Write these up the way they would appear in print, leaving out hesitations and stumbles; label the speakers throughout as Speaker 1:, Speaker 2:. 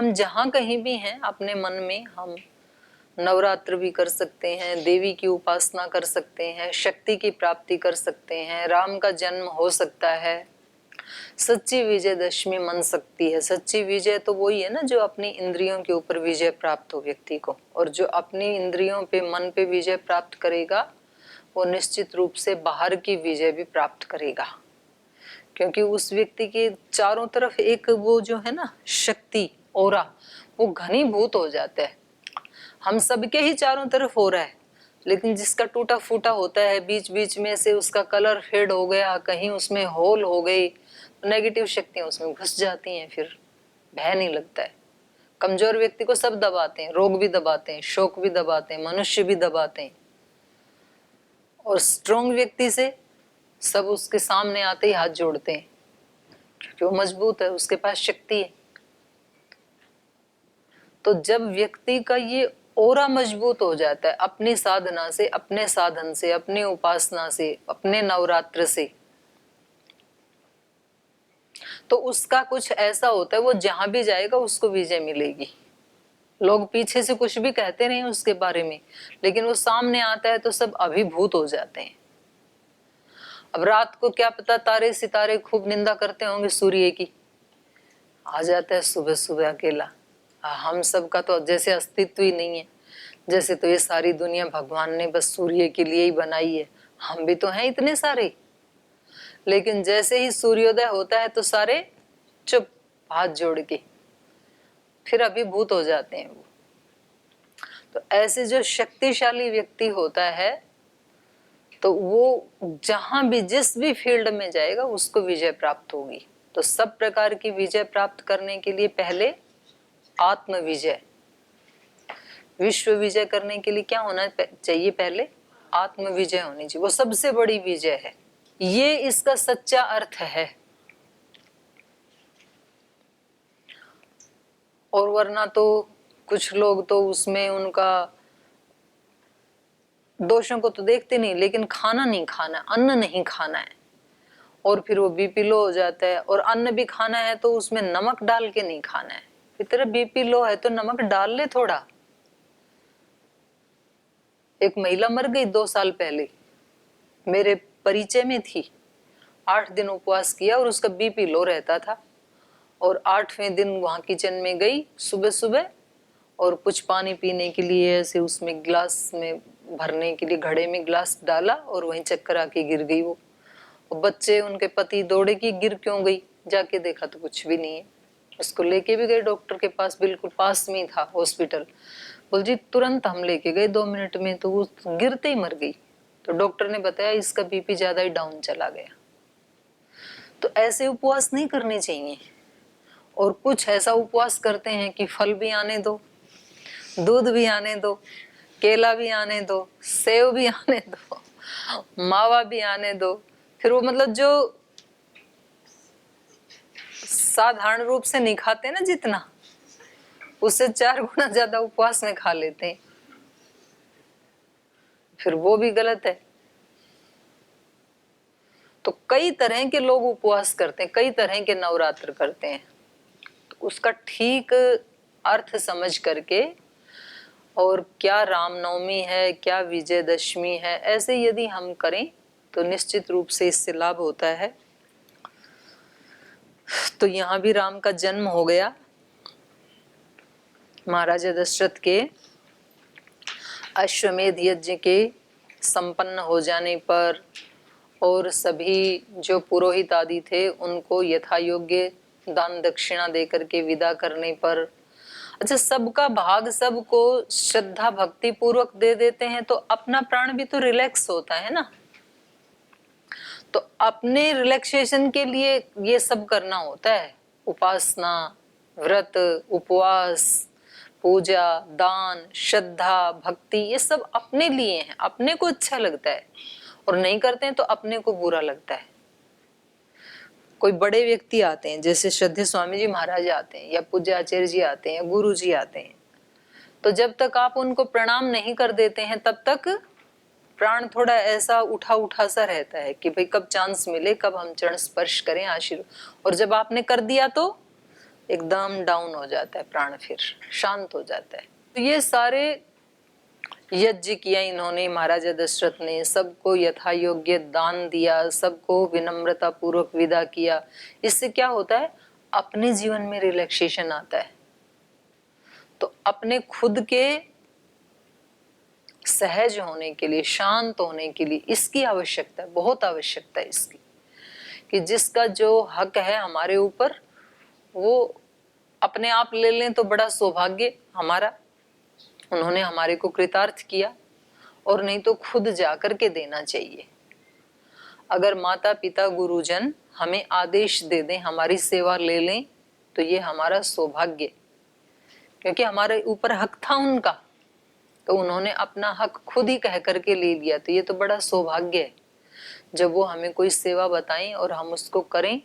Speaker 1: हम जहाँ कहीं भी हैं अपने मन में हम नवरात्र भी कर सकते हैं, देवी की उपासना कर सकते हैं, शक्ति की प्राप्ति कर सकते हैं, राम का जन्म हो सकता है, सच्ची विजयदशमी मन सकती है। सच्ची विजय तो वही है ना जो अपनी इंद्रियों के ऊपर विजय प्राप्त हो व्यक्ति को, और जो अपनी इंद्रियों पे मन पे विजय प्राप्त करेगा वो निश्चित रूप से बाहर की विजय भी प्राप्त करेगा, क्योंकि उस व्यक्ति के चारों तरफ एक वो जो है ना शक्ति ओरा वो घनीभूत हो जाता है। हम सबके ही चारों तरफ हो रहा है, लेकिन जिसका टूटा फूटा होता है बीच बीच में से उसका कलर फेड हो गया, कहीं उसमें होल हो गई, नेगेटिव शक्तियां उसमें घुस जाती हैं, फिर भय नहीं लगता है। कमजोर व्यक्ति को सब दबाते हैं, रोग भी दबाते हैं, शोक भी दबाते हैं, मनुष्य भी दबाते हैं, और स्ट्रोंग व्यक्ति से सब उसके सामने आते ही हाथ जोड़ते हैं, क्योंकि वो मजबूत है, उसके पास शक्ति है। तो जब व्यक्ति का ये ओरा मजबूत हो जाता है अपनी साधना से, अपने साधन से, अपनी उपासना से, अपने नवरात्र से, तो उसका कुछ ऐसा होता है वो जहां भी जाएगा उसको विजय मिलेगी। लोग पीछे से कुछ भी कहते नहीं उसके बारे में, लेकिन वो सामने आता है तो सब अभिभूत हो जाते हैं। अब रात को क्या पता तारे सितारे खूब निंदा करते होंगे सूर्य की, आ जाता है सुबह सुबह अकेला। हम सब का तो जैसे अस्तित्व ही नहीं है, जैसे तो ये सारी दुनिया भगवान ने बस सूर्य के लिए ही बनाई है। हम भी तो हैं इतने सारे, लेकिन जैसे ही सूर्योदय होता है तो सारे चुप, हाथ जोड़ के फिर अभिभूत हो जाते हैं वो। तो ऐसे जो शक्तिशाली व्यक्ति होता है तो वो जहां भी जिस भी फील्ड में जाएगा उसको विजय प्राप्त होगी। तो सब प्रकार की विजय प्राप्त करने के लिए पहले आत्म विजय, विश्व विजय करने के लिए क्या होना चाहिए? पहले आत्म विजय होनी चाहिए, वो सबसे बड़ी विजय है। ये इसका सच्चा अर्थ है। और वरना तो कुछ लोग तो उसमें उनका दोषों को तो देखते नहीं, लेकिन खाना नहीं खाना, अन्न नहीं खाना है, और फिर वो बीपी लो हो जाता है। और अन्न भी खाना है तो उसमें नमक डाल के नहीं खाना है। इतना बीपी लो है तो नमक डाल ले थोड़ा। एक महिला मर गई 2 साल पहले, मेरे परिचय में थी। 8 दिन उपवास किया और उसका बीपी लो रहता था, और 8वें दिन वहां किचन में गई सुबह सुबह, और कुछ पानी पीने के लिए ऐसे उसमें गिलास में भरने के लिए घड़े में गिलास डाला और वहीं चक्कर आके गिर गई वो। और बच्चे उनके पति दौड़े कि गिर क्यों गई, जाके देखा तो कुछ भी नहीं है। उसको लेके भी गए डॉक्टर के पास, बिल्कुल पास में ही था हॉस्पिटल। बोल जी तुरंत हम लेके गए 2 मिनट में, तो वो गिरते ही मर गई। तो डॉक्टर ने बताया इसका बीपी ज्यादा ही डाउन चला गया। तो ऐसे उपवास नहीं करने चाहिए। और कुछ ऐसा उपवास करते हैं कि फल भी आने दो, दूध भी आने दो, केला भी आने दो, सेव भी आने दो, मावा भी आने दो। फिर वो मतलब जो साधारण रूप से नहीं खाते ना जितना, उससे 4 गुना ज्यादा उपवास में खा लेते हैं। फिर वो भी गलत है। तो कई तरह के लोग उपवास करते हैं, कई तरह के नवरात्र करते हैं। तो उसका ठीक अर्थ समझ करके, और क्या रामनवमी है, क्या विजयदशमी है, ऐसे यदि हम करें तो निश्चित रूप से इससे लाभ होता है। तो यहाँ भी राम का जन्म हो गया। महाराजा दशरथ के अश्वमेध यज्ञ के संपन्न हो जाने पर, और सभी जो पुरोहित आदि थे उनको यथा योग्य दान दक्षिणा देकर के विदा करने पर, अच्छा सबका भाग सबको श्रद्धा भक्ति पूर्वक दे देते हैं तो अपना प्राण भी तो रिलैक्स होता है ना। तो अपने रिलैक्सेशन के लिए ये सब करना होता है, उपासना, व्रत, उपवास, पूजा, दान, श्रद्धा, भक्ति, ये सब अपने लिए हैं, अपने को अच्छा लगता है। और नहीं करते हैं तो अपने को बुरा लगता है। कोई बड़े व्यक्ति आते हैं, जैसे श्रद्धेय स्वामी जी महाराज आते हैं, या पूज्य आचार्य जी आते हैं, गुरु जी आते हैं, तो जब तक आप उनको प्रणाम नहीं कर देते हैं तब तक प्राण थोड़ा ऐसा उठा उठा सा रहता है कि भाई कब चांस मिले, कब हम चरण स्पर्श करें, आशीर्वाद। और जब आपने कर दिया तो एकदम डाउन हो जाता है प्राण, फिर शांत हो जाता है। तो ये सारे यज्ञ किया इन्होंने, महाराजा दशरथ ने सबको यथा योग्य दान दिया, सबको विनम्रता पूर्वक विदा किया। इससे क्या होता है, अपने जीवन में रिलैक्सेशन आता है। तो अपने खुद के सहज होने के लिए, शांत होने के लिए इसकी आवश्यकता है, बहुत आवश्यकता है इसकी, कि जिसका जो हक है हमारे ऊपर वो अपने आप ले लें तो बड़ा सौभाग्य हमारा, उन्होंने हमारे को कृतार्थ किया। और नहीं तो खुद जाकर के देना चाहिए। अगर माता पिता गुरुजन हमें आदेश दे दें, हमारी सेवा ले लें, तो ये हमारा सौभाग्य, क्योंकि हमारे ऊपर हक था उनका, तो उन्होंने अपना हक खुद ही कह करके ले लिया। तो ये तो बड़ा सौभाग्य है। जब वो हमें कोई सेवा बताएं और हम उसको करें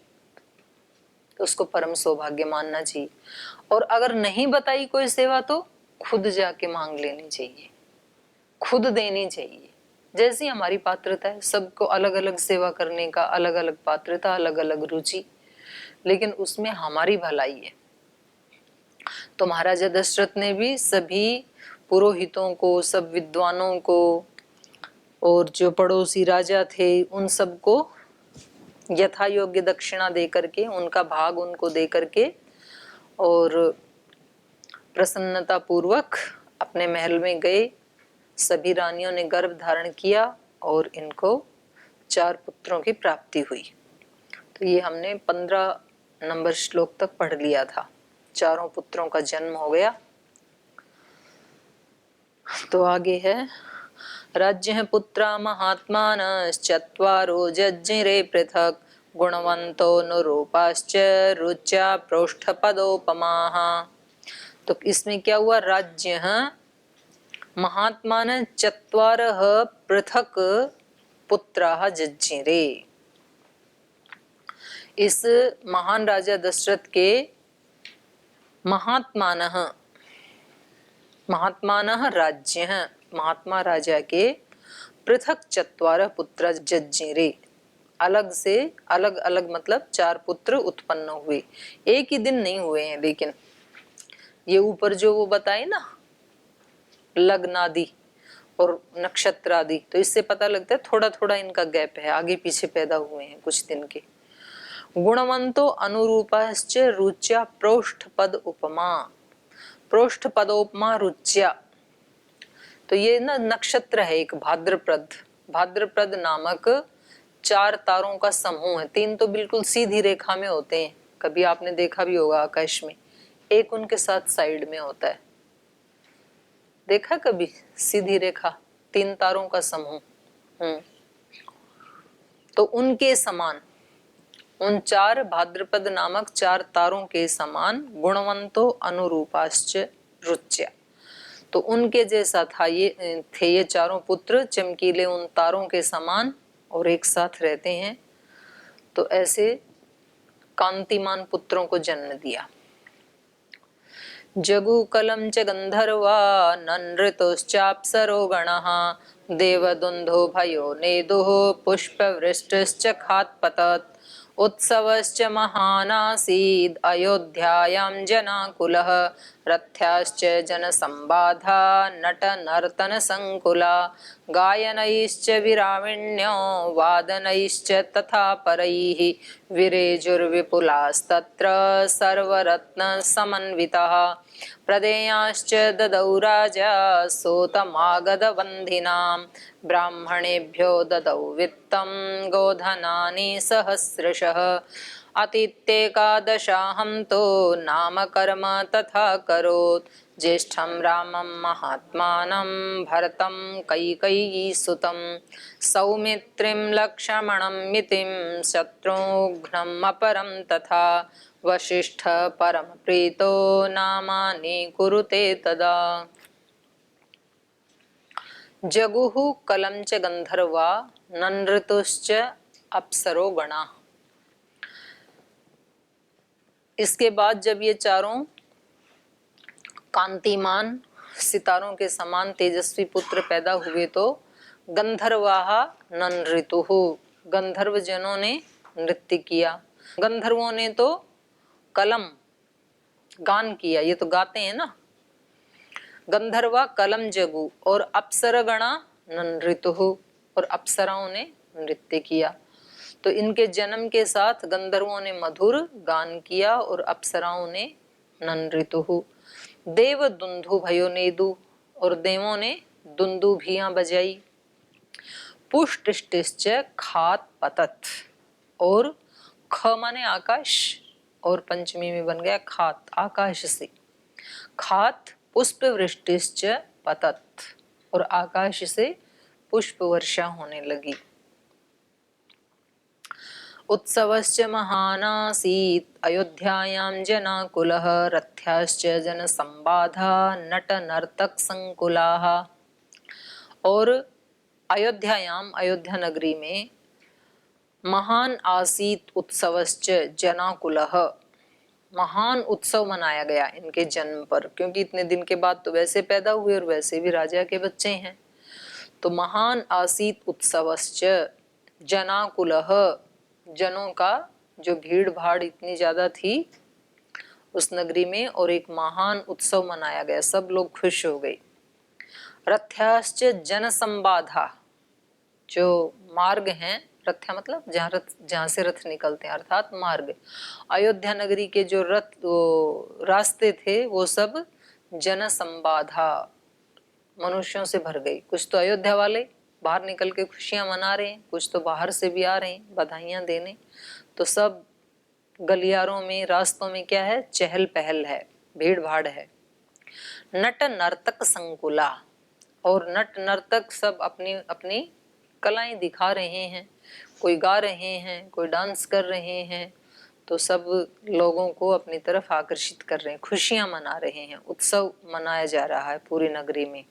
Speaker 1: तो उसको परम सौभाग्य मानना चाहिए। और अगर नहीं बताई कोई सेवा तो खुद जाके मांग लेनी चाहिए, खुद देनी चाहिए। जैसी हमारी पात्रता है, सबको अलग अलग सेवा करने का अलग अलग पात्रता, अलग अलग रुचि, लेकिन उसमें हमारी भलाई है। तो महाराजा दशरथ ने भी सभी पुरोहितों को, सब विद्वानों को और जो पड़ोसी राजा थे उन सबको यथा योग्य दक्षिणा दे करके, उनका भाग उनको दे करके और प्रसन्नता पूर्वक अपने महल में गए। सभी रानियों ने गर्भ धारण किया और इनको 4 पुत्रों की प्राप्ति हुई। तो ये हमने 15 नंबर श्लोक तक पढ़ लिया था। चारों पुत्रों का जन्म हो गया। तो आगे है, राज्य पुत्रा महात्मानश्चत्वारो जज्ञिरे पृथक गुणवंतो नुरूपाश्च रुच्या प्रोष्ठपदोपमाः। तो इसमें क्या हुआ, राज्य महात्मान चत्वारः पृथक पुत्राः जज्ञिरे। इस महान राजा दशरथ के महात्मानः राज्य, महात्मा राजा के पृथक 4 पुत्र जज्ञिरे, अलग से अलग अलग, मतलब 4 पुत्र उत्पन्न हुए। एक ही दिन नहीं हुए हैं, लेकिन ये ऊपर जो वो बताए ना, लग्न आदि और नक्षत्र आदि, तो इससे पता लगता है थोड़ा थोड़ा इनका गैप है, आगे पीछे पैदा हुए हैं कुछ दिन के। गुणवंतो अनुरूपाश्च रुच्या प्रोष्ठपद उपमा, प्रोष्ठपदोपमा रुच्या। तो ये ना नक्षत्र है एक, भाद्रपद। भाद्रपद नामक 4 तारों का समूह है। 3 तो बिल्कुल सीधी रेखा में होते हैं, कभी आपने देखा भी होगा आकाश में, एक उनके साथ साइड में होता है, देखा कभी सीधी रेखा, 3 तारों का समूह। तो उनके समान, उन 4 भाद्रपद नामक 4 तारों के समान गुणवंतो अनुरूपाश्च रुच्या। तो उनके जैसा था ये, थे ये चारों पुत्र, चमकीले उन तारों के समान और एक साथ रहते हैं। तो ऐसे कांतिमान पुत्रों को जन्म दिया। जगुकलं च गंधर्वा ननृतुश्चाप्सरो गणः देवदुन्धो भयो नेदुः पुष्पवृष्टिश्च खात्पतत् उत्सवश्च महानासीद् अयोध्यायां जनाकुलः रथ्याश्च जनसंबाधा नटनर्तनसङ्कुला गायनैश्च विराविण्यो वादनैश्च तथा परैः विरेजुर्विपुलास्तत्र सर्वरत्नसमन्वितः प्रदेयाश्च ददौ राजा सोतमागधवन्दिनां ब्राह्मणेभ्यो ददौ वित्तं गोधनानि सहस्रशः अतीत्येकादशाहं तो नामकर्म तथा करोत् ज्येष्ठं रामं महात्मानं भरतं कैकेयीसुतं सौमित्रिं लक्ष्मणं मितिं शत्रुघ्नम् अपरं तथा वशिष्ठ परम प्रीतो नामानि कुरुते तदा। जगुः कलं च गंधर्वा ननृतुश्च अप्सरो गणा। इसके बाद जब ये चारों कांतिमान सितारों के समान तेजस्वी पुत्र पैदा हुए तो गंधर्वाः ननृतुः, गंधर्व जनों ने नृत्य किया। गंधर्वों ने तो कलम गान किया, ये तो गाते हैं ना। गंधर्वा कलम जगु और अप्सरगणा नृत्युः, और अप्सराओं ने नृत्य किया। तो इनके जन्म के साथ गंधर्वों ने मधुर गान किया और अप्सराओं ने नृत्युः। देव दुंदु भयो नेदु, और देवों ने दुंदुभियां बजाई। पुष्टिश्च खात पतत, और ख माने आकाश और पंचमी में बन गया खात, आकाश से। खात पुष्प वृष्टिश्च पतत, और आकाश से पुष्प वर्षा होने लगी। उत्सवश्च महानासीत् अयोध्यायां जनाकुलः, रथ्याश्च जनसंबाधा नट नर्तक संकुलाः। और अयोध्यायाम, अयोध्या नगरी में, महान आसीत उत्सवश्च जनाकुलः, महान उत्सव मनाया गया इनके जन्म पर, क्योंकि इतने दिन के बाद तो वैसे पैदा हुए और वैसे भी राजा के बच्चे हैं। तो महान आसीत उत्सवश्च जनाकुलः, जनों का जो भीड़ भाड़ इतनी ज्यादा थी उस नगरी में, और एक महान उत्सव मनाया गया, सब लोग खुश हो गए। रथ्याश्च जनसंबाधा, जो मार्ग हैं, रथ्या मतलब जहाँ से रथ निकलते हैं, अर्थात मार्ग। अयोध्या नगरी के जो रास्ते थे वो सब जनसंबाधा, मनुष्यों से भर गई। कुछ तो अयोध्या वाले बाहर निकल के खुशियां मना रहे हैं, कुछ तो बाहर से भी आ रहे हैं बधाइयां देने। तो सब गलियारों में, रास्तों में क्या है, चहल पहल है, भीड़ भाड़ है। नट नर्तक संकुला, और नट नर्तक सब अपनी अपनी कलाएं दिखा रहे हैं, कोई गा रहे हैं, कोई डांस कर रहे हैं। तो सब लोगों को अपनी तरफ आकर्षित कर रहे हैं, खुशियां मना रहे हैं, उत्सव मनाया जा रहा है पूरी नगरी में।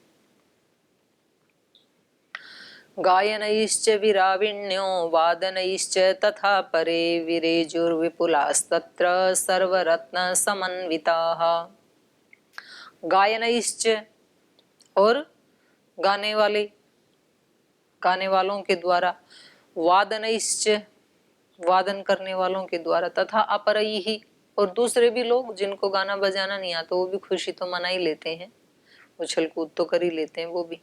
Speaker 1: गायनैश्च विराविण्यो वादनैश्च तथा परे, विरेजुर्विपुलास्तत्र सर्वरत्न समन्विताः। गायनैश्च, और गाने वाले, गाने वालों के द्वारा, वादनैश्च, वादन करने वालों के द्वारा, तथा अपरैहि, और दूसरे भी लोग जिनको गाना बजाना नहीं आता वो भी खुशी तो मना ही लेते हैं, उछल कूद तो कर ही लेते हैं वो भी।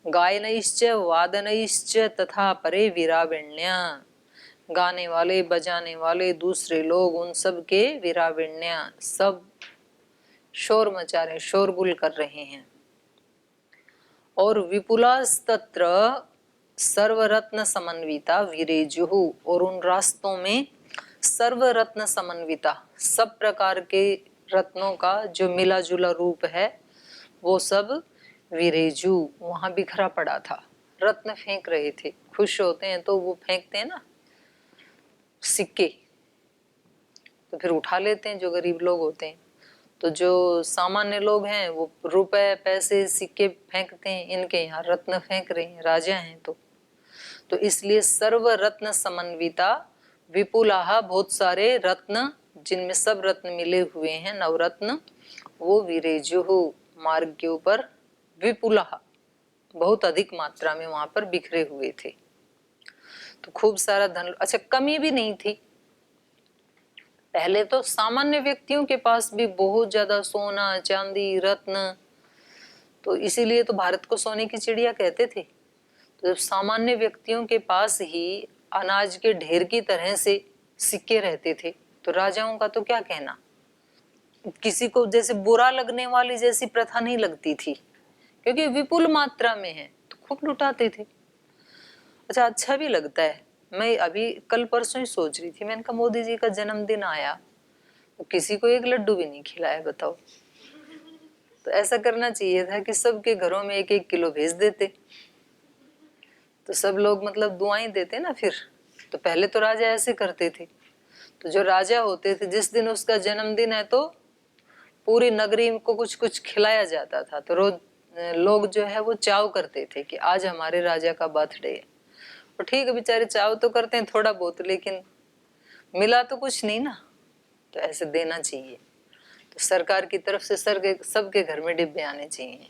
Speaker 1: गायनैश्च वादनैश्च तथा परे विराविण्य, गाने वाले बजाने वाले दूसरे लोग, उन सब के विराविण्य, सब शोर मचा रहे, शोरगुल कर रहे हैं। और विपुलास्तत्र सर्वरत्न समन्विता विरेजुः, और उन रास्तों में सर्वरत्न समन्विता, सब प्रकार के रत्नों का जो मिला जुला रूप है वो सब विरेजु वहां बिखरा पड़ा था। रत्न फेंक रहे थे, खुश होते हैं तो वो फेंकते हैं ना सिक्के, तो फिर उठा लेते हैं जो गरीब लोग होते हैं। तो जो सामान्य लोग हैं वो रुपए पैसे सिक्के फेंकते हैं, इनके यहाँ रत्न फेंक रहे हैं, राजा हैं। तो इसलिए सर्व रत्न समन्विता विपुलाहा, बहुत सारे रत्न जिनमें सब रत्न मिले हुए हैं, नवरत्न, वो विरेजुहु, मार्ग के ऊपर, विपुलाहा, बहुत अधिक मात्रा में वहां पर बिखरे हुए थे। तो खूब सारा धन, अच्छा कमी भी नहीं थी। पहले तो सामान्य व्यक्तियों के पास भी बहुत ज्यादा सोना चांदी रत्न, तो इसीलिए तो भारत को सोने की चिड़िया कहते थे। तो जब सामान्य व्यक्तियों के पास ही अनाज के ढेर की तरह से सिक्के रहते थे तो राजाओं का तो क्या कहना, किसी को जैसे बुरा लगने वाली जैसी प्रथा नहीं लगती थी, क्योंकि विपुल मात्रा में है तो खूब लुटाते थे। अच्छा भी लगता है। मैं अभी कल परसों ही सोच रही थी, मैंने कहा मोदी जी का जन्मदिन आया तो किसी को एक लड्डू भी नहीं खिलाया, बताओ। तो ऐसा करना चाहिए था कि सबके घरों में 1-1 किलो भेज देते, तो सब लोग मतलब दुआएं देते ना फिर। तो पहले तो राजा ऐसे करते थे। तो जो राजा होते थे जिस दिन उसका जन्मदिन है तो पूरी नगरी को कुछ कुछ खिलाया जाता था। तो रोज लोग जो है वो चाव करते थे कि आज हमारे राजा का बर्थडे है। और ठीक है, बेचारे चाव तो करते हैं थोड़ा बहुत, लेकिन मिला तो कुछ नहीं ना। तो ऐसे देना चाहिए। तो सरकार की तरफ से सबके घर में डिब्बे आने चाहिए।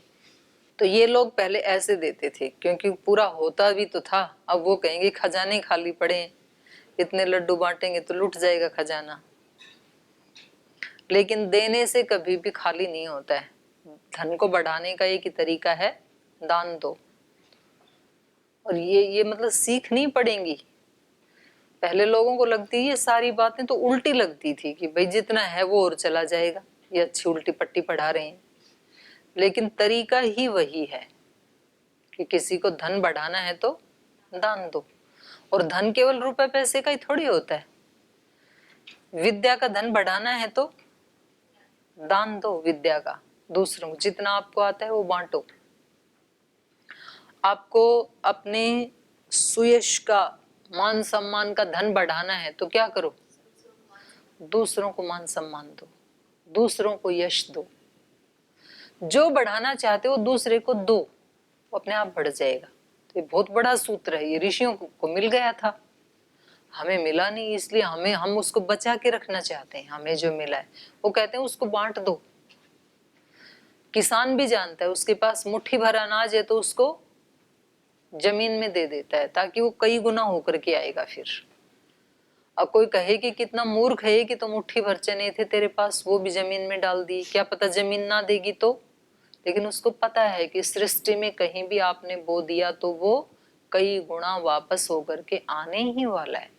Speaker 1: तो ये लोग पहले ऐसे देते थे क्योंकि पूरा होता भी तो था। अब वो कहेंगे खजाने खाली पड़े, इतने लड्डू बांटेंगे तो लुट जाएगा खजाना। लेकिन देने से कभी भी खाली नहीं होता है। धन को बढ़ाने का एक ही तरीका है, दान दो। और ये मतलब सीखनी पड़ेंगी। पहले लोगों को लगती है ये सारी बातें तो उल्टी लगती थी कि भाई जितना है वो और चला जाएगा, ये अच्छी उल्टी पट्टी पढ़ा रहे हैं। लेकिन तरीका ही वही है कि किसी को धन बढ़ाना है तो दान दो। और धन केवल रुपए पैसे का ही थोड़ी होता है। विद्या का धन बढ़ाना है तो दान दो विद्या का, दूसरों को जितना आपको आता है वो बांटो। आपको अपने सुयश का, मान सम्मान का धन बढ़ाना है तो क्या करो, दूसरों को मान सम्मान दो, दूसरों को यश दो। जो बढ़ाना चाहते हो दूसरे को दो, वो अपने आप बढ़ जाएगा। तो ये बहुत बड़ा सूत्र है, ये ऋषियों को मिल गया था, हमें मिला नहीं, इसलिए हम उसको बचा के रखना चाहते हैं। हमें जो मिला है वो कहते हैं उसको बांट दो। किसान भी जानता है उसके पास मुट्ठी भर अनाज है तो उसको जमीन में दे देता है ताकि वो कई गुना होकर के आएगा फिर। अब कोई कहे कि कितना मूर्ख है कि तो मुट्ठी भर चने थे तेरे पास, वो भी जमीन में डाल दी, क्या पता जमीन ना देगी तो। लेकिन उसको पता है कि सृष्टि में कहीं भी आपने बो दिया तो वो कई गुना वापस होकर के आने ही वाला है।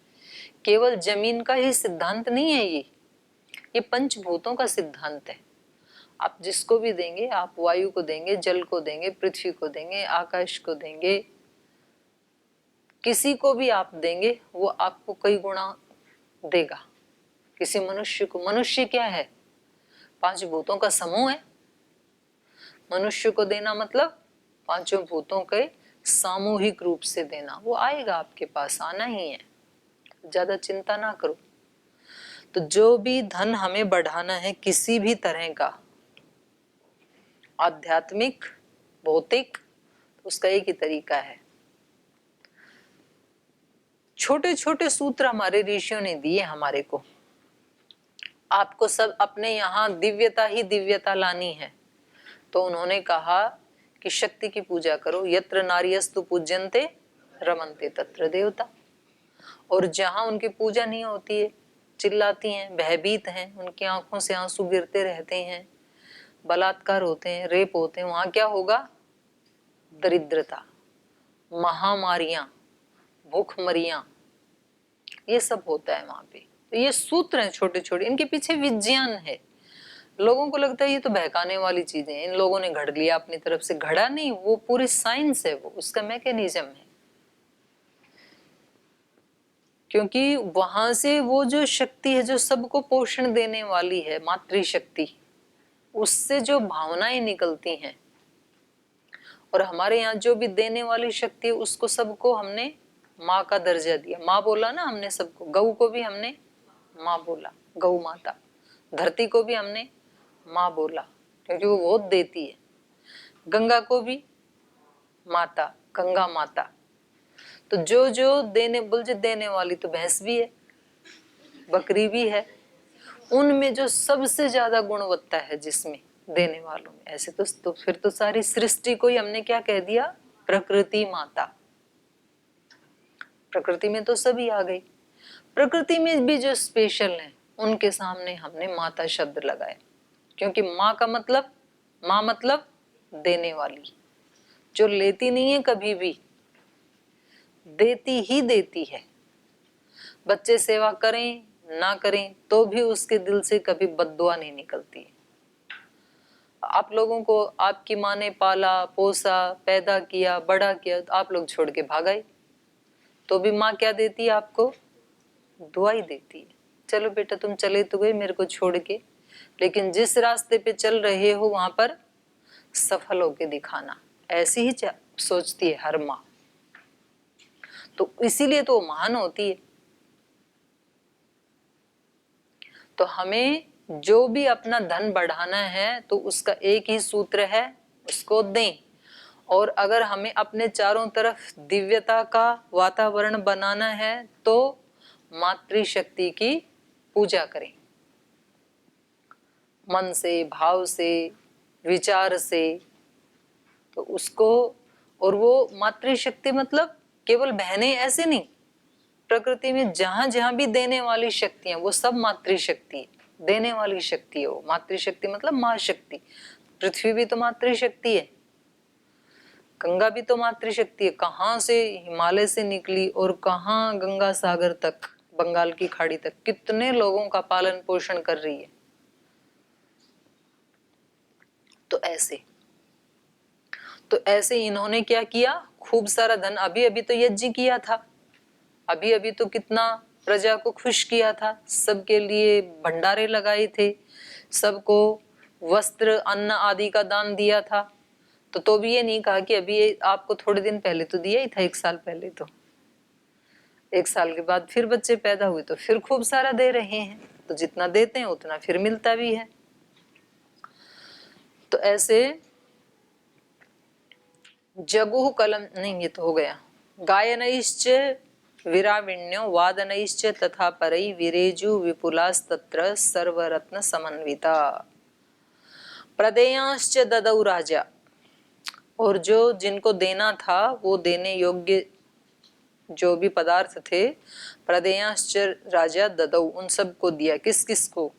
Speaker 1: केवल जमीन का ही सिद्धांत नहीं है ये पंचभूतों का सिद्धांत है। आप जिसको भी देंगे, आप वायु को देंगे, जल को देंगे, पृथ्वी को देंगे, आकाश को देंगे, किसी को भी आप देंगे वो आपको कई गुना देगा। किसी मनुष्य को, मनुष्य क्या है, पांच भूतों का समूह है। मनुष्य को देना मतलब पांचों भूतों के सामूहिक रूप से देना, वो आएगा आपके पास, आना ही है, ज्यादा चिंता ना करो। तो जो भी धन हमें बढ़ाना है किसी भी तरह का, आध्यात्मिक, भौतिक, उसका एक ही तरीका है। छोटे छोटे सूत्र हमारे ऋषियों ने दिए हमारे को। आपको सब अपने यहाँ दिव्यता ही दिव्यता लानी है तो उन्होंने कहा कि शक्ति की पूजा करो। यत्र नार्यस्तु पूज्यन्ते रमन्ते तत्र देवता। और जहां उनकी पूजा नहीं होती है, चिल्लाती हैं, भयभीत हैं, उनकी आंखों से आंसू गिरते रहते हैं, बलात्कार होते हैं, रेप होते हैं, वहां क्या होगा, दरिद्रता, महामारियां, भूखमरियां, ये सब होता है वहां पे। तो ये सूत्र हैं छोटे छोटे, इनके पीछे विज्ञान है। लोगों को लगता है ये तो बहकाने वाली चीजें हैं, इन लोगों ने घड़ लिया अपनी तरफ से। घड़ा नहीं, वो पूरी साइंस है, वो उसका मैकेनिज्म है। क्योंकि वहां से वो जो शक्ति है जो सबको पोषण देने वाली है, मातृशक्ति, उससे जो भावनाएं निकलती हैं। और हमारे यहाँ जो भी देने वाली शक्ति है उसको सबको हमने माँ का दर्जा दिया। माँ बोला ना हमने सबको, गऊ को भी हमने माँ बोला, गऊ माता। धरती को भी हमने माँ बोला क्योंकि वो बहुत देती है। गंगा को भी माता, गंगा माता। तो जो जो देने, बुलझ देने वाली तो भैंस भी है, बकरी भी है, उनमें जो सबसे ज्यादा गुणवत्ता है जिसमें देने वालों में, ऐसे तो फिर तो सारी सृष्टि को ही हमने क्या कह दिया, प्रकृति माता। प्रकृति में तो सभी आ गई, प्रकृति में भी जो स्पेशल है उनके सामने हमने माता शब्द लगाए। क्योंकि माँ का मतलब, माँ मतलब देने वाली, जो लेती नहीं है कभी भी, देती ही देती है। बच्चे सेवा करें ना करें तो भी उसके दिल से कभी बद्दुआ नहीं निकलती। आप लोगों को आपकी माँ ने पाला पोसा, पैदा किया, बड़ा किया, तो आप लोग छोड़ के भाग आए, तो भी माँ क्या देती है आपको, दुआ ही देती है। चलो बेटा तुम चले तो गए मेरे को छोड़ के, लेकिन जिस रास्ते पे चल रहे हो वहां पर सफल होके दिखाना, ऐसी ही सोचती है हर माँ। तो इसीलिए तो महान होती है। तो हमें जो भी अपना धन बढ़ाना है तो उसका एक ही सूत्र है, उसको दें। और अगर हमें अपने चारों तरफ दिव्यता का वातावरण बनाना है तो मातृशक्ति की पूजा करें, मन से, भाव से, विचार से। तो उसको, और वो मातृशक्ति मतलब केवल बहनें ऐसे नहीं, प्रकृति में जहां जहां भी देने वाली शक्तियां वो सब मातृशक्ति है। देने वाली शक्ति है वो। मातृशक्ति मतलब माँ शक्ति। पृथ्वी भी तो मातृशक्ति है, गंगा भी तो मातृशक्ति है। कहाँ से हिमालय से निकली और कहाँ गंगा सागर तक, बंगाल की खाड़ी तक कितने लोगों का पालन पोषण कर रही है। तो ऐसे इन्होंने क्या किया, खूब सारा धन, अभी अभी तो यज्ञ किया था, अभी अभी तो कितना प्रजा को खुश किया था, सबके लिए भंडारे लगाए थे, सबको वस्त्र अन्न आदि का दान दिया था। तो भी ये नहीं कहा कि अभी आपको थोड़े दिन पहले तो दिया ही था, 1 साल पहले। तो 1 साल के बाद फिर बच्चे पैदा हुए तो फिर खूब सारा दे रहे हैं। तो जितना देते हैं उतना फिर मिलता भी है। तो ऐसे जगुः कलम, नहीं ये तो हो गया। गायनैश्च विराविण्यो वादनैश्च तथा परै विरेजु विपुलास्तत्र सर्वरत्न समन्विता प्रदेयांश्च ददौ राजा। और जो जिनको देना था वो देने योग्य जो भी पदार्थ थे, प्रदेयांश्च राजा ददौ, उन सबको दिया। किस किस को?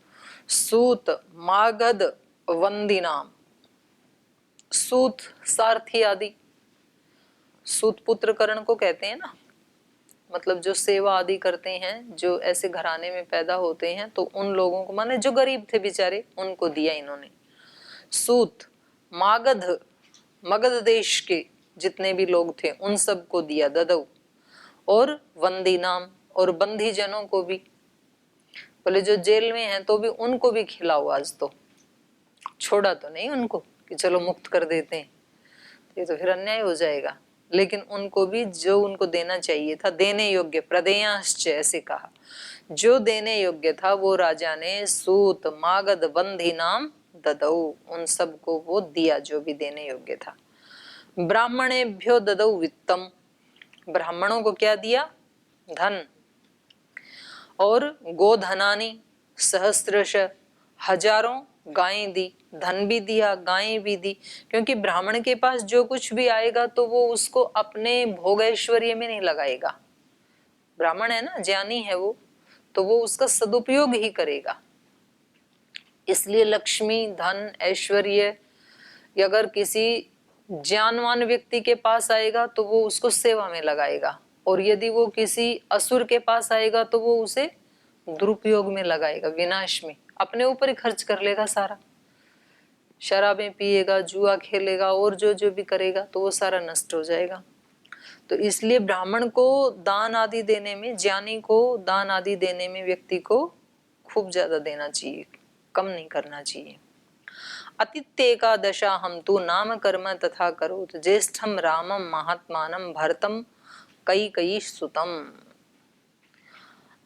Speaker 1: सूत मागध वंदिनाम, सूत सारथी आदि, सूत पुत्र करण को कहते हैं ना, मतलब जो सेवा आदि करते हैं, जो ऐसे घराने में पैदा होते हैं, तो उन लोगों को, माने जो गरीब थे बेचारे, उनको दिया इन्होंने। सूत, मागध, मगध देश के जितने भी लोग थे उन सबको दिया, ददौ। और वंदी नाम, और बंदी जनों को भी, बोले जो जेल में हैं तो भी उनको भी खिलाओ। आज तो छोड़ा तो नहीं उनको कि चलो मुक्त कर देते हैं, ये तो फिर अन्याय हो जाएगा। लेकिन उनको भी जो उनको देना चाहिए था, देने योग्य, प्रदेयांश्च ऐसे कहा, जो देने योग्य था वो राजा ने सूत मागध बंधी नाम ददौ, उन सबको वो दिया जो भी देने योग्य था। ब्राह्मणेभ्यो ददौ वित्तम, ब्राह्मणों को क्या दिया? धन। और गोधनानी सहस्रश, हजारों गायें दी, धन भी दिया गायें भी दी, क्योंकि ब्राह्मण के पास जो कुछ भी आएगा तो वो उसको अपने भोग ऐश्वर्य में नहीं लगाएगा। ब्राह्मण है ना, ज्ञानी है वो, तो वो उसका सदुपयोग ही करेगा। इसलिए लक्ष्मी धन ऐश्वर्य अगर किसी ज्ञानवान व्यक्ति के पास आएगा तो वो उसको सेवा में लगाएगा, और यदि वो किसी असुर के पास आएगा तो वो उसे दुरुपयोग में लगाएगा, विनाश में, अपने ऊपर ही खर्च कर लेगा सारा। शराबें पिएगा, जुआ खेलेगा, और जो जो भी करेगा तो वो सारा नष्ट हो जाएगा। तो इसलिए ब्राह्मण को दान आदि देने में, ज्ञानी को दान आदि देने में व्यक्ति को खूब ज्यादा देना चाहिए, कम नहीं करना चाहिए। अतिथ्य एकादशा हम तु नाम कर्म तथा करोत ज्येष्ठम रामम महात्मानम भरतम कैकेयी सुतम।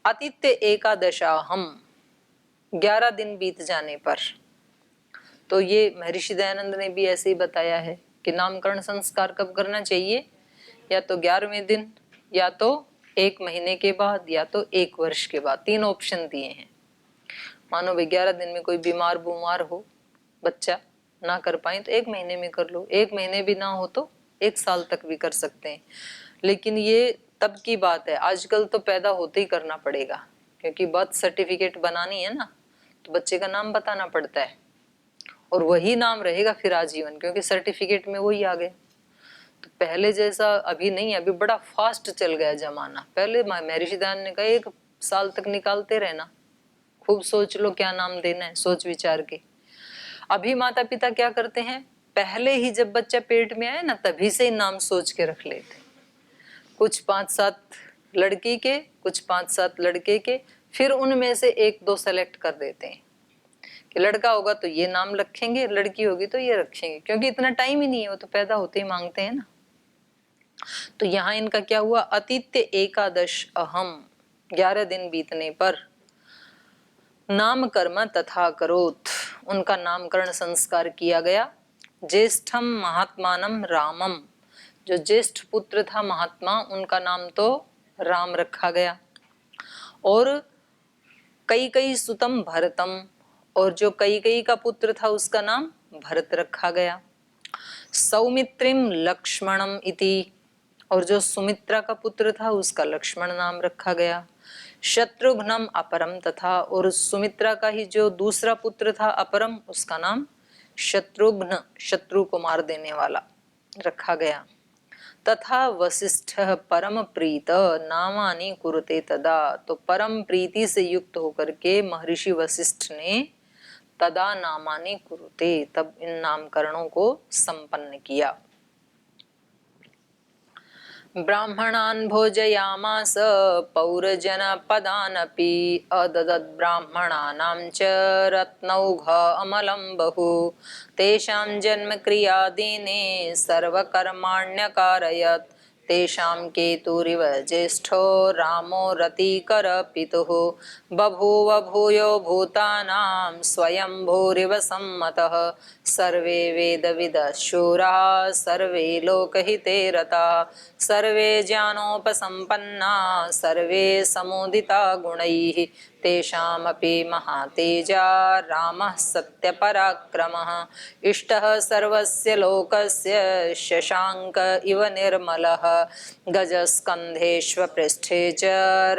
Speaker 1: आतिथ्य एकादशा हम, 11 दिन बीत जाने पर, तो ये महर्षि दयानंद ने भी ऐसे ही बताया है कि नामकरण संस्कार कब करना चाहिए, या तो 11वें दिन, या तो 1 महीने के बाद, या तो 1 वर्ष के बाद। 3 ऑप्शन दिए हैं। मानो भाई 11 दिन में कोई बीमार हो, बच्चा ना कर पाए तो 1 महीने में कर लो, 1 महीने भी ना हो तो 1 साल तक भी कर सकते हैं। लेकिन ये तब की बात है, आजकल तो पैदा होते ही करना पड़ेगा, क्योंकि बर्थ सर्टिफिकेट बनानी है ना, तो बच्चे का नाम बताना पड़ता है, और वही नाम रहेगा फिर आजीवन, क्योंकि सर्टिफिकेट में वही आ गया। तो पहले जैसा अभी नहीं, अभी बड़ा फास्ट चल गया जमाना। पहले महर्षि दयानंद ने कहा 1 साल तक निकालते रहना, खूब सोच लो क्या नाम देना है, सोच विचार के। अभी माता पिता क्या करते हैं, पहले ही जब बच्चा पेट में आए ना, तभी से ही नाम सोच के रख लेते। कुछ 5-7 लड़की के, कुछ 5-7 लड़के के, फिर उनमें से 1-2 सेलेक्ट कर देते हैं कि लड़का होगा तो ये नाम रखेंगे, लड़की होगी तो ये रखेंगे, क्योंकि इतना टाइम ही नहीं है, वो तो पैदा होते ही मांगते हैं ना। तो यहाँ इनका क्या हुआ, आतिथ्य एकादश अहम, 11 दिन बीतने पर नाम कर्म तथा करोत, उनका नामकरण संस्कार किया गया। ज्येष्ठम महात्मानम रामम, जो ज्येष्ठ पुत्र था महात्मा, उनका नाम तो राम रखा गया। और कैकेयी सुतम भरतम, और जो कैकेयी का पुत्र था उसका नाम भरत रखा गया। सौमित्रिम लक्ष्मणम इति, और जो सुमित्रा का पुत्र था उसका लक्ष्मण नाम रखा गया। शत्रुघ्नम अपरम, तथा और सुमित्रा का ही जो दूसरा पुत्र था अपरम, उसका नाम शत्रुघ्न, शत्रु को मार देने वाला रखा गया। तथा वशिष्ठ परम प्रीत नामानि कुरुते तदा, तो परम प्रीति से युक्त होकर के महर्षि वशिष्ठ ने तदा नामानि कुरुते, तब इन नामकरणों को संपन्न किया। ब्राह्मणान् भोजयामास पौरजनपदानपि, अददद् ब्राह्मणानां च रत्नौघ अमलं बहु, तेषां जन्मक्रियादीने सर्वकर्माण्यकारयत्, तेषां केतुरिव ज्येष्ठो रामो रतिकर पितुः, बभूव भूयो भूतानां स्वयंभूरिव सम्मतः, सर्वे वेदविदः शूराः सर्वे लोकहिते रताः, सर्वे ज्ञानोपसम्पन्ना सर्वे समुदिता गुणैः, तेषामपि महातेजा रामः सत्यपराक्रमः, इष्टः सर्वस्य लोकस्य शशाङ्क इव निर्मलः, गजस्कन्धेष्वपृष्ठे च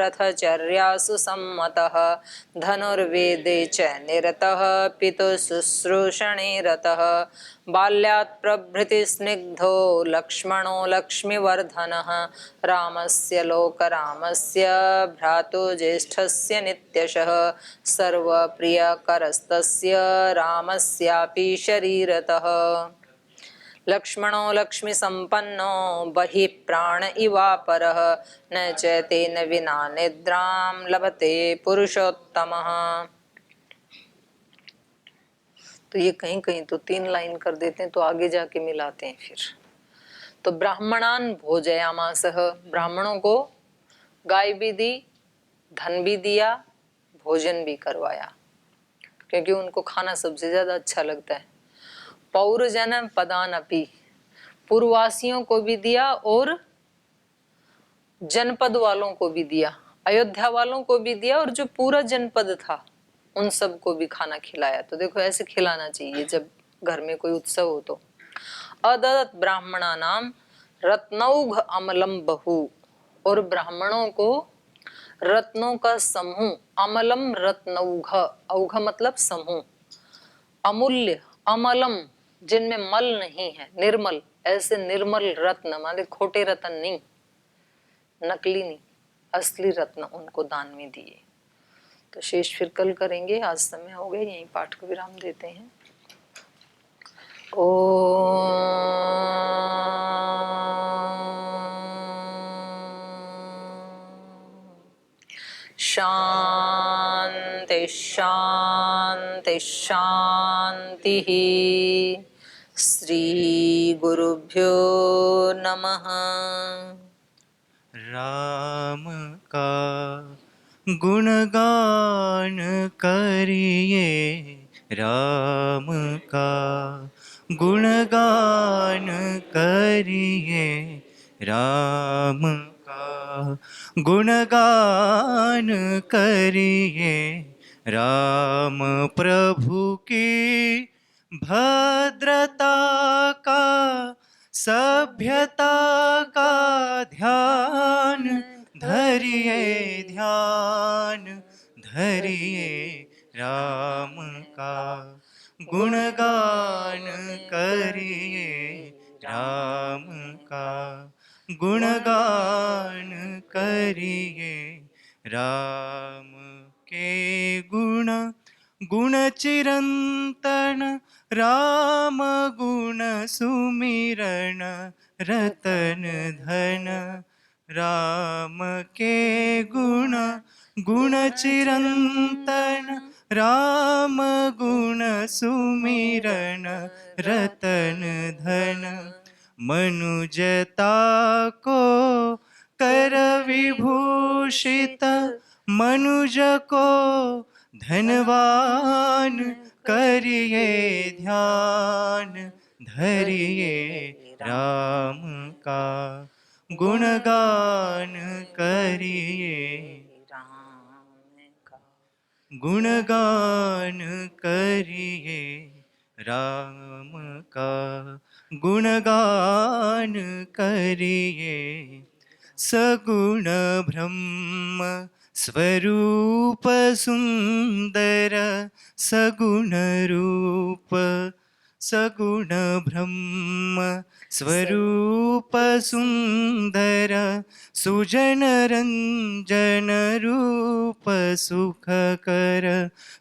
Speaker 1: रथचर्यासु सम्मतः, धनुर्वेदे च निरतः पितुशुश्रूषणे रतः, बाल्यात् प्रभृति स्निग्धो लक्ष्मणो लक्ष्मीवर्धनः, रामस्य लोकरामस्य भ्रातुज्येष्ठस्य नित्यशः, सर्वप्रियकरस्तस्य रामस्यापि शरीरतः, लक्ष्मणो लक्ष्मीसम्पन्नो बहिः प्राण इवापरः, न च तेन विना निद्रां लभते पुरुषोत्तमः। तो ये कहीं कहीं तो 3 लाइन कर देते हैं, तो आगे जाके मिलाते हैं फिर। तो ब्राह्मणान भोजयामासः, ब्राह्मणों को गाय भी दी, धन भी दिया, भोजन भी करवाया, क्योंकि उनको खाना सबसे ज्यादा अच्छा लगता है। पौरजन पदानपि, पूर्ववासियों को भी दिया और जनपद वालों को भी दिया, अयोध्या वालों को भी दिया, और जो पूरा जनपद था उन सबको भी खाना खिलाया। तो देखो ऐसे खिलाना चाहिए जब घर में कोई उत्सव हो तो। अदत्त ब्राह्मणा नाम रत्नौघ अमलम बहु, और ब्राह्मणों को रत्नों का समूह, अमलम रत्नौघ, औघ मतलब समूह, अमूल्य अमलम जिनमें मल नहीं है, निर्मल, ऐसे निर्मल रत्न, माने खोटे रत्न नहीं, नकली नहीं, असली रत्न उनको दान में दिए। तो शेष फिर कल करेंगे, आज समय हो गया, यहीं पाठ को विराम देते हैं। शांति शांति शांति। श्री गुरुभ्यो नमः।
Speaker 2: राम का गुणगान करिए, राम का गुणगान करिए, राम का गुणगान करिए, राम प्रभु की भद्रता का, सभ्यता का ध्यान धरिए, ध्यान धरिए, राम का गुणगान करिए, राम का गुणगान करिए, राम के गुण गुण चिरंतन, राम गुण सुमिरन रतन धन, राम के गुण गुण चिरंतन, राम गुण सुमिरन रतन धन, मनुजता को कर विभूषित, मनुज को धनवान करिए, ध्यान धरिए, राम का गुणगान करिए, गुणगान करिए, राम का गुणगान करिए, सगुण ब्रह्म स्वरूप सुंदर सगुण रूप सगुण ब्रह्म स्वरूप सुंदर सुजन रंजन रूप सुखकर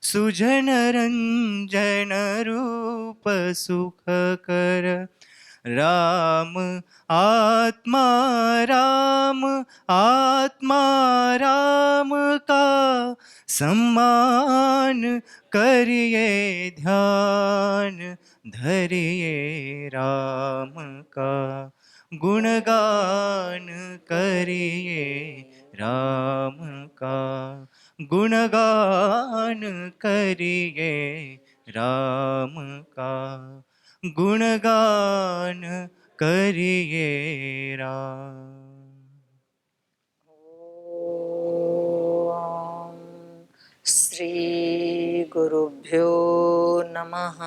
Speaker 2: सुजन रंजन रूप सुखकर राम आत्मा राम आत्मा राम का सम्मान करिए ध्यान धरिए राम का गुणगान करिए राम का गुणगान करिए राम का गुणगान करिए राम।
Speaker 1: ओम श्री गुरुभ्यो नमः।